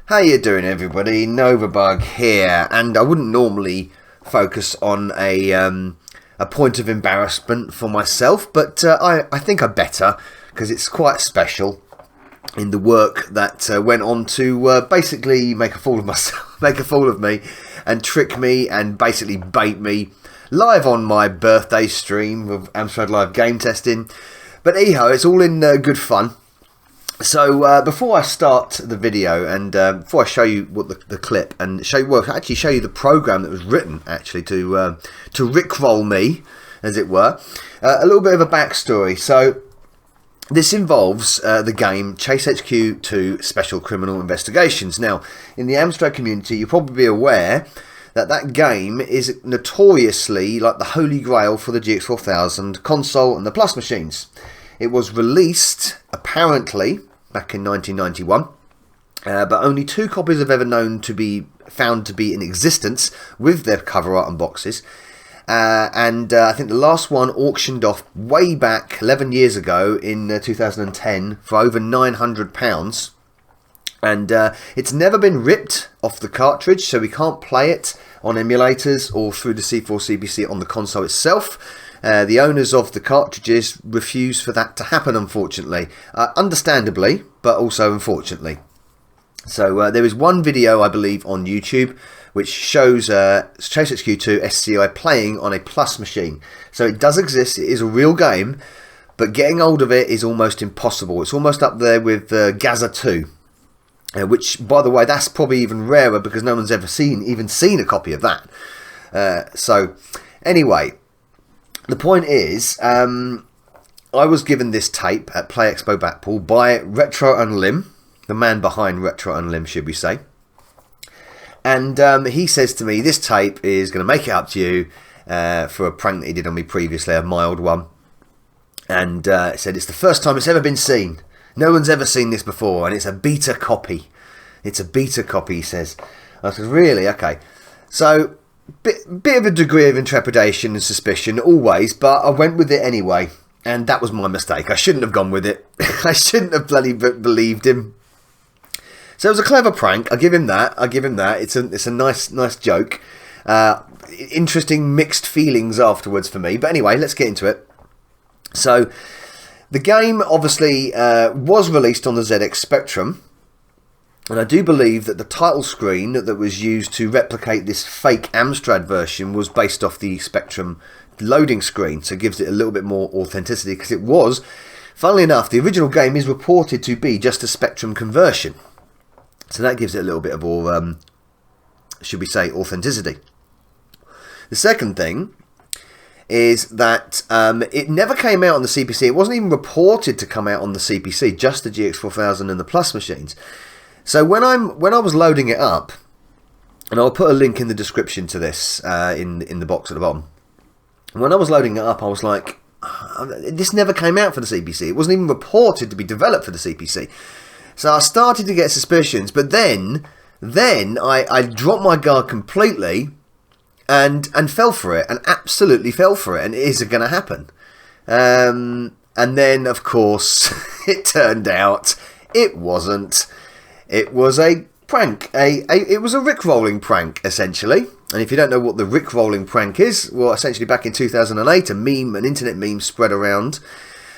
How you doing, everybody? Novabug here, and I wouldn't normally focus on a point of embarrassment for myself, but I think I better, because it's quite special in the work that went on to basically make a fool of myself, make a fool of me, and trick me and basically bait me live on my birthday stream of Amstrad Live game testing. But anyhow, it's all in good fun. So before I start the video and before I show you what the clip and show you the program that was written actually to rickroll me, as it were, a little bit of a backstory. So this involves the game Chase HQ 2 Special Criminal Investigations. Now, in the Amstrad community, you'll probably be aware that that game is notoriously like the holy grail for the GX4000 console and the Plus machines. It was released, apparently, back in 1991, but only 2 copies have ever known to be found to be in existence with their cover art and boxes. And I think the last one auctioned off way back 11 years ago in 2010 for over £900. And it's never been ripped off the cartridge, so we can't play it on emulators or through the C4 CPC on the console itself. The owners of the cartridges refuse for that to happen, unfortunately. Understandably, but also unfortunately. So there is one video, I believe, on YouTube which shows Chase HQ2 SCI playing on a Plus machine. So it does exist, it is a real game, but getting hold of it is almost impossible. It's almost up there with Gaza 2. Which, by the way, that's probably even rarer because no one's ever even seen a copy of that. So, anyway, the point is, I was given this tape at Play Expo Blackpool by Retro Unlim, the man behind Retro Unlim, should we say. And he says to me, this tape is going to make it up to you for a prank that he did on me previously, a mild one. And said, it's the first time it's ever been seen. No one's ever seen this before, and it's a beta copy. It's a beta copy, he says. I said, really? Okay. So, bit of a degree of intrepidation and suspicion, always, but I went with it anyway. And that was my mistake. I shouldn't have gone with it. I shouldn't have bloody believed him. So it was a clever prank. I give him that. It's a nice joke. Interesting mixed feelings afterwards for me. But anyway, let's get into it. So the game obviously was released on the ZX Spectrum, and I do believe that the title screen that was used to replicate this fake Amstrad version was based off the Spectrum loading screen, so it gives it a little bit more authenticity, because it was, funnily enough, the original game is reported to be just a Spectrum conversion, so that gives it a little bit of, should we say, authenticity. The second thing is that it never came out on the CPC. It wasn't even reported to come out on the CPC, just the GX4000 and the Plus machines. So when I was loading it up, and I'll put a link in the description to this in the box at the bottom. When I was loading it up, I was like, this never came out for the CPC. It wasn't even reported to be developed for the CPC. So I started to get suspicions, but then I dropped my guard completely and fell for it, and absolutely fell for it, and it is going to happen. And then, of course, it turned out it wasn't. It was a prank. It was a rickrolling prank, essentially. And if you don't know what the rickrolling prank is, well, essentially back in 2008, an internet meme spread around,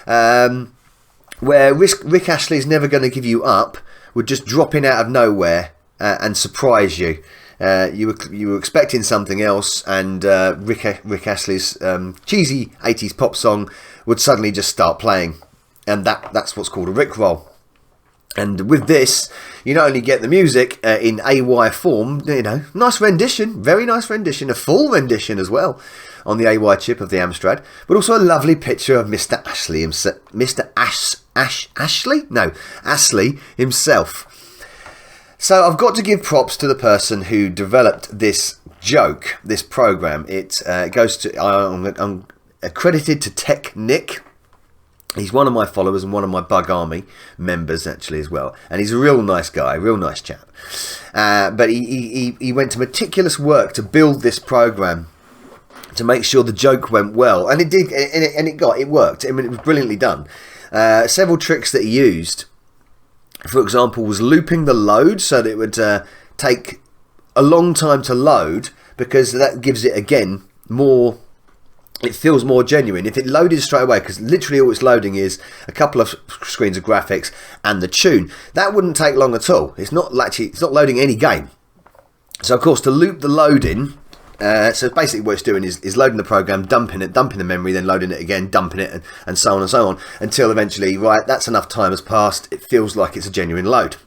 where Rick Astley's Never Gonna Give You Up would just drop in out of nowhere and surprise you. You were expecting something else, and Rick Astley's cheesy 80s pop song would suddenly just start playing, and that's what's called a rickroll. And with this, you not only get the music in AY form, you know, nice rendition, very nice rendition, a full rendition as well on the AY chip of the Amstrad, but also a lovely picture of Mr. Astley himself, Astley himself. So I've got to give props to the person who developed this joke, this program. It goes to, I'm accredited to Tech Nick. He's one of my followers and one of my Bug Army members actually as well, and he's a real nice guy, real nice chap. But he went to meticulous work to build this program to make sure the joke went well, and it did, and it worked. I mean, it was brilliantly done. Several tricks that he used for example, was looping the load so that it would take a long time to load, because that gives it, again, more... It feels more genuine if it loaded straight away, because literally all it's loading is a couple of screens of graphics and the tune. That wouldn't take long at all. It's not loading any game. So of course, to loop the loading, so basically what it's doing is loading the program, dumping the memory, then loading it again, dumping it, and so on, until eventually, right, that's enough time has passed. It feels like it's a genuine load.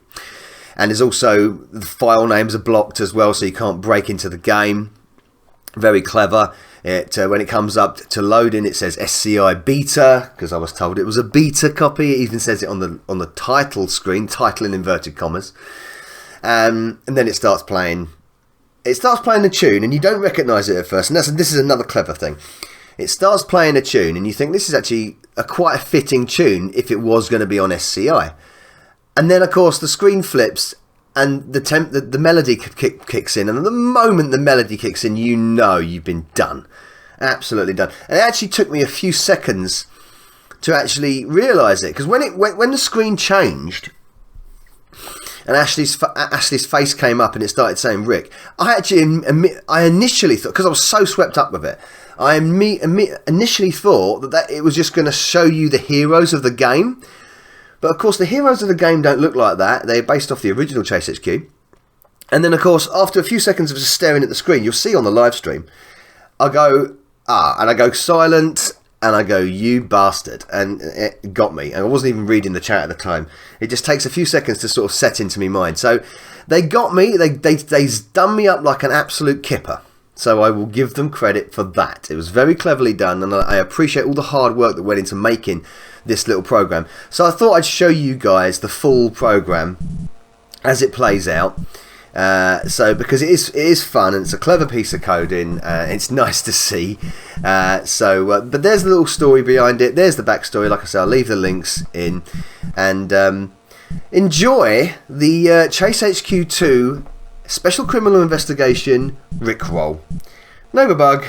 And there's also, the file names are blocked as well, so you can't break into the game. Very clever. When it comes up to loading, it says SCI beta, because I was told it was a beta copy. It even says it on the title screen, title in inverted commas, and then it starts playing. It starts playing the tune, and you don't recognise it at first. And this is another clever thing. It starts playing a tune, and you think this is actually quite a fitting tune if it was going to be on SCI. And then, of course, the screen flips, and the melody kicks in, and the moment the melody kicks in, you know you've been done. Absolutely done. And it actually took me a few seconds to actually realise it, because when the screen changed and Ashley's face came up and it started saying Rick, I initially thought, because I was so swept up with it, I initially thought that it was just going to show you the heroes of the game. But of course, the heroes of the game don't look like that. They're based off the original Chase HQ. And then, of course, after a few seconds of just staring at the screen, you'll see on the live stream, I go, and I go silent, and I go, you bastard. And it got me. And I wasn't even reading the chat at the time. It just takes a few seconds to sort of set into my mind. So they got me. They done me up like an absolute kipper. So I will give them credit for that. It was very cleverly done, and I appreciate all the hard work that went into making this little program. So I thought I'd show you guys the full program as it plays out. Because it is fun, and it's a clever piece of coding. It's nice to see. But there's the little story behind it. There's the backstory. Like I said, I'll leave the links in, and enjoy the Chase HQ 2 Special Criminal Investigation RickRoll. Novabug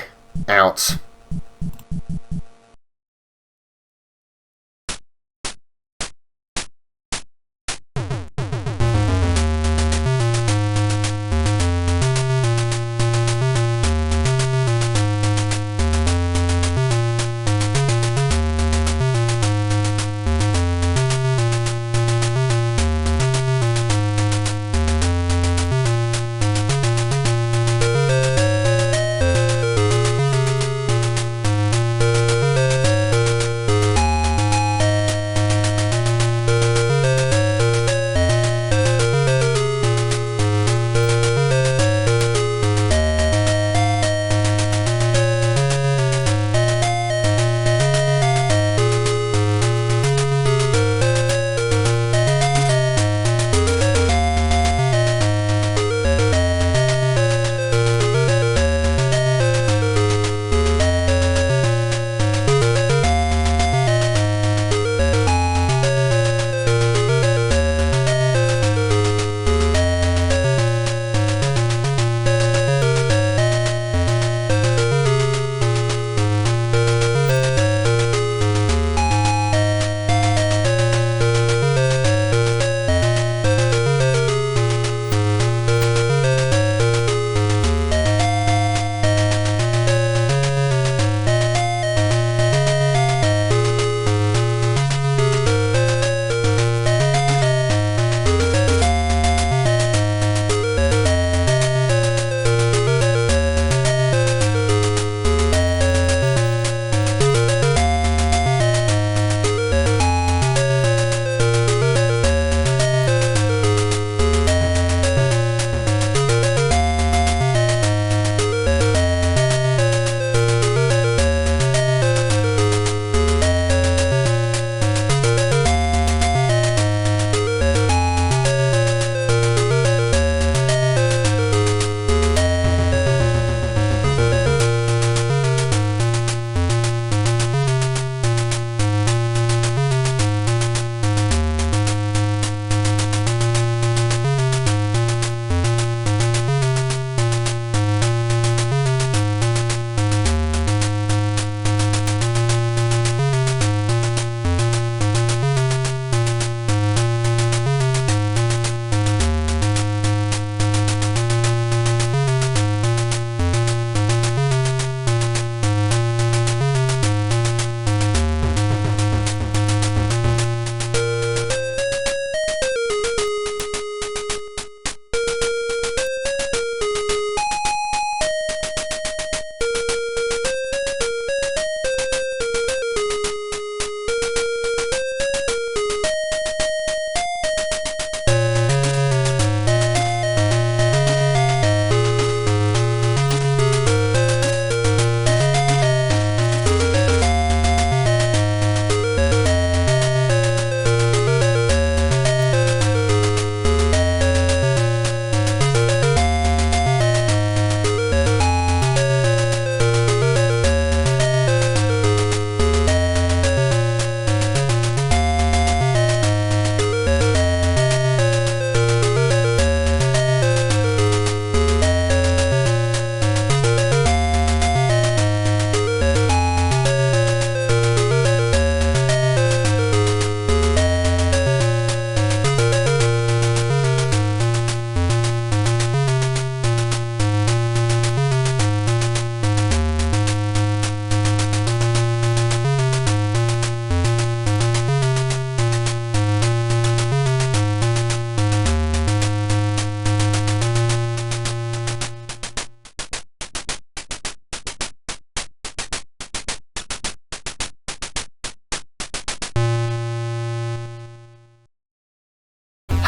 out.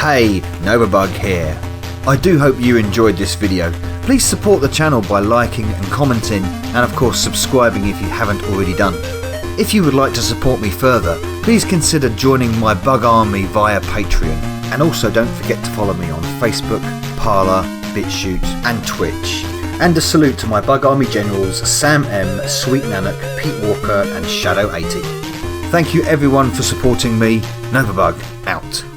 Hey, Novabug here. I do hope you enjoyed this video. Please support the channel by liking and commenting, and of course subscribing if you haven't already done. If you would like to support me further, please consider joining my bug army via Patreon, and also don't forget to follow me on Facebook, Parler, BitChute and Twitch. And a salute to my bug army generals Sam M, Sweet Nanak, Pete Walker and Shadow 80. Thank you everyone for supporting me. Novabug out.